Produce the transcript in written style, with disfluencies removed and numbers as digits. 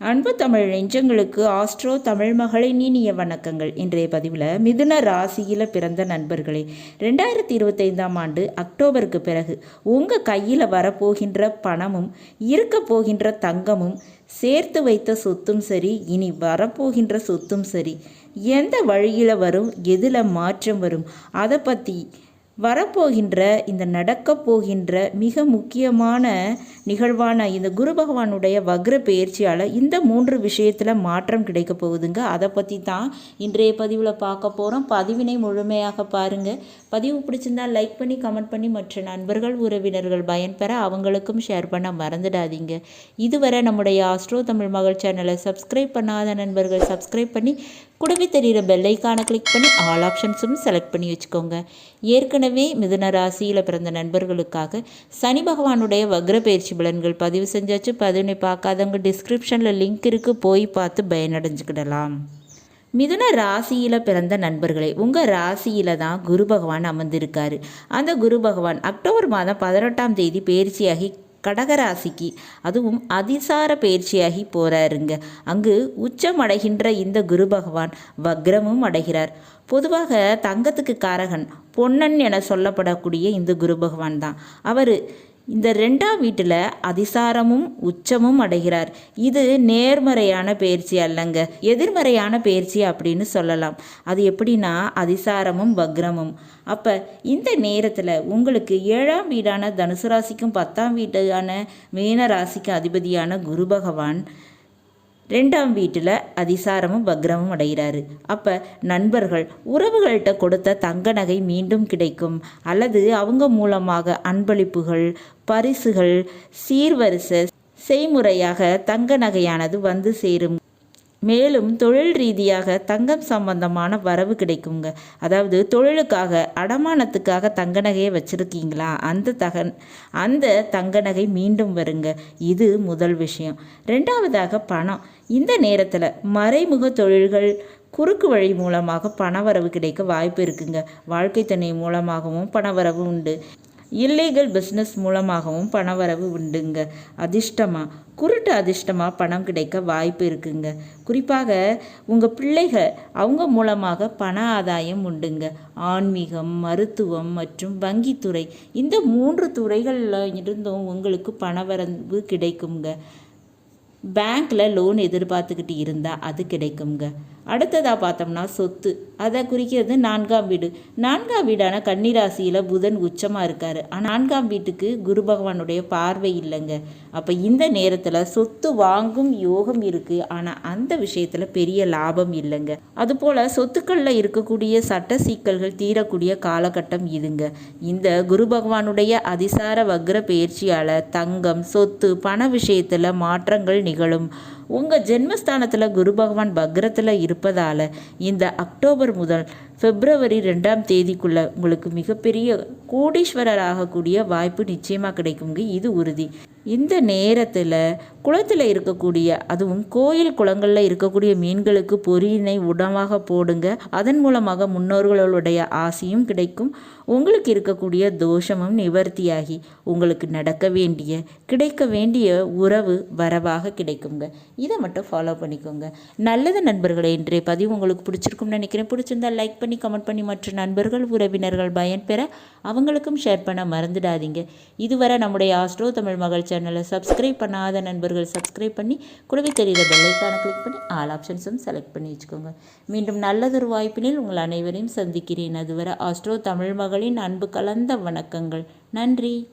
அன்பு தமிழ் நெஞ்சங்களுக்கு ஆஸ்ட்ரோ தமிழ் மகளின் இனிய வணக்கங்கள். இன்றைய பதிவில் மிதுன ராசியில் பிறந்த நண்பர்களே, 2025ஆம் ஆண்டு அக்டோபருக்கு பிறகு உங்கள் கையில் வரப்போகின்ற பணமும் இருக்க போகின்ற தங்கமும் சேர்த்து வைத்த சொத்தும் சரி, இனி வரப்போகின்ற சொத்தும் சரி, எந்த வழியில் வரும், எதில் மாற்றம் வரும், அதை பற்றி வரப்போகின்ற இந்த நடக்கப் போகின்ற மிக முக்கியமான நிகழ்வான இந்த குரு பகவானுடைய வக்ர பயிற்சியால் இந்த 3 விஷயத்தில் மாற்றம் கிடைக்க போகுதுங்க. அதை பற்றி தான் இன்றைய பதிவில் பார்க்க போகிறோம். பதிவினை முழுமையாக பாருங்கள். பதிவு பிடிச்சிருந்தால் லைக் பண்ணி கமெண்ட் பண்ணி மற்ற நண்பர்கள் உறவினர்கள் பயன்பெற அவங்களுக்கும் ஷேர் பண்ண மறந்துடாதீங்க. இதுவரை நம்முடைய ஆஸ்ட்ரோ தமிழ் மகள் சேனலை சப்ஸ்கிரைப் பண்ணாத நண்பர்கள் சப்ஸ்கிரைப் பண்ணி கூடவே தெரிகிற பெல்லைக்கான கிளிக் பண்ணி ஆல் ஆப்ஷன்ஸும் செலக்ட் பண்ணி வச்சுக்கோங்க. ஏற்கனவே மிதுன ராசியில் பிறந்த நண்பர்களுக்காக சனி பகவானுடைய வக்ர பயிற்சி பலன்கள் பதிவு செஞ்சாச்சு. பதினை பார்க்காதவங்க டிஸ்கிரிப்ஷனில் லிங்க் இருக்குது, போய் பார்த்து பயனடைஞ்சுக்கிடலாம். மிதுன ராசியில் பிறந்த நண்பர்களே, உங்கள் ராசியில் தான் குரு பகவான் அமர்ந்திருக்காரு. அந்த குரு பகவான் அக்டோபர் மாதம் 18ஆம் தேதி பயிற்சியாகி கடகராசிக்கு, அதுவும் அதிசார பயிற்சியாகி போகிறாருங்க. அங்கு உச்சம் அடைகின்ற இந்த குரு பகவான் வக்ரமும் அடைகிறார். பொதுவாக தங்கத்துக்கு காரகன் பொன்னன் என சொல்லப்படக்கூடிய இந்த குரு பகவான் தான். அவர் இந்த 2ஆம் வீட்டில் அதிசாரமும் உச்சமும் அடைகிறார். இது நேர்மறையான பயிற்சி அல்லங்க, எதிர்மறையான பயிற்சி அப்படின்னு சொல்லலாம். அது எப்படின்னா அதிசாரமும் வக்ரமும். அப்போ இந்த நேரத்தில் உங்களுக்கு 7ஆம் வீடான தனுசு ராசிக்கும் 10ஆம் வீடான மீன ராசிக்கும் அதிபதியான குரு பகவான் 2ஆம் வீட்டில் அதிசாரமும் வக்ரமும் அடைகிறாரு. அப்போ நண்பர்கள் உறவுகள்கிட்ட கொடுத்த தங்க நகை மீண்டும் கிடைக்கும், அல்லது அவங்க மூலமாக அன்பளிப்புகள், பரிசுகள், சீர்வரிசை செய்முறையாக தங்க நகையானது வந்து சேரும். மேலும் தொழில் ரீதியாக தங்கம் சம்பந்தமான வரவு கிடைக்குங்க. அதாவது தொழிலுக்காக அடமானத்துக்காக தங்க நகையை வச்சுருக்கீங்களா, அந்த தங்க நகை மீண்டும் வருங்க. இது முதல் விஷயம். 2ஆவதாக பணம். இந்த நேரத்தில் மறைமுக தொழில்கள், குறுக்கு வழி மூலமாக பணவரவு கிடைக்க வாய்ப்பு இருக்குங்க. வாழ்க்கை துணை மூலமாகவும் பணவரவு உண்டு. இல்லீகல் பிஸ்னஸ் மூலமாகவும் பணவரவு உண்டுங்க. அதிர்ஷ்டமாக, குருட்டு அதிர்ஷ்டமாக பணம் கிடைக்க வாய்ப்பு இருக்குங்க. குறிப்பாக உங்கள் பிள்ளைகள் அவங்க மூலமாக பண ஆதாயம் உண்டுங்க. ஆன்மீகம், மருத்துவம் மற்றும் வங்கித்துறை, இந்த 3 துறைகளில் இருந்தும் உங்களுக்கு பணவரவு கிடைக்குங்க. பேங்க்கில் லோன் எதிர்பார்த்துக்கிட்டு இருந்தால் அது கிடைக்குங்க. அடுத்ததாக பார்த்தோம்னா சொத்து, அதை குறிக்கிறது 4ஆம் வீடு. 4ஆம் வீடான கன்னிராசியில் புதன் உச்சமாக இருக்கார். ஆனால் 4ஆம் வீட்டுக்கு குரு பகவானுடைய பார்வை இல்லைங்க. அப்போ இந்த நேரத்தில் சொத்து வாங்கும் யோகம் இருக்குது, ஆனால் அந்த விஷயத்தில் பெரிய லாபம் இல்லைங்க. அதுபோல் சொத்துக்களில் இருக்கக்கூடிய சட்ட சிக்கல்கள் தீரக்கூடிய காலகட்டம் இதுங்க. இந்த குரு பகவானுடைய அதிசார வக்ர பயிற்சியால் தங்கம், சொத்து, பண விஷயத்தில் மாற்றங்கள் நிகழும். உங்கள் ஜென்மஸ்தானத்தில் குரு பகவான் வக்ரத்தில் இருப்பதால் இந்த அக்டோபர் முதல் பிப்ரவரி 2ஆம் தேதிக்குள்ளே உங்களுக்கு மிகப்பெரிய கோடீஸ்வரர் ஆகக்கூடிய வாய்ப்பு நிச்சயமாக கிடைக்குங்க. இது உறுதி. இந்த நேரத்தில் குளத்தில் இருக்கக்கூடிய, அதுவும் கோயில் குளங்களில் இருக்கக்கூடிய மீன்களுக்கு பொரியினை உணவாக போடுங்க. அதன் மூலமாக முன்னோர்களுடைய ஆசையும் கிடைக்கும். உங்களுக்கு இருக்கக்கூடிய தோஷமும் நிவர்த்தியாகி உங்களுக்கு நடக்க வேண்டிய, கிடைக்க வேண்டிய உறவு வரவாக கிடைக்குங்க. இதை மட்டும் ஃபாலோ பண்ணிக்கோங்க. நல்லது நண்பர்களே, இன்றைய பதிவு உங்களுக்கு பிடிச்சிருக்கும்னு நினைக்கிறேன். பிடிச்சிருந்தால் லைக் பண்ணி கமெண்ட் பண்ணி மற்ற நண்பர்கள் உறவினர்கள் பயன்பெற அவங்களுக்கும் ஷேர் பண்ண மறந்துடாதீங்க. இதுவரை நம்முடைய ஆஸ்ட்ரோ தமிழ் மகள் சேனலை சப்ஸ்கிரைப் பண்ணாத நண்பர்கள் சப்ஸ்கிரைப் பண்ணி கூடவே தெரிகிற பெல்லைக்கான கிளிக் பண்ணி ஆல் ஆப்ஷன்ஸும் செலக்ட் பண்ணி வச்சுக்கோங்க. மீண்டும் நல்லதொரு வாய்ப்பினில் உங்கள் அனைவரையும் சந்திக்கிறேன். அதுவரை ஆஸ்ட்ரோ தமிழ் மகளின் அன்பு கலந்த வணக்கங்கள். நன்றி.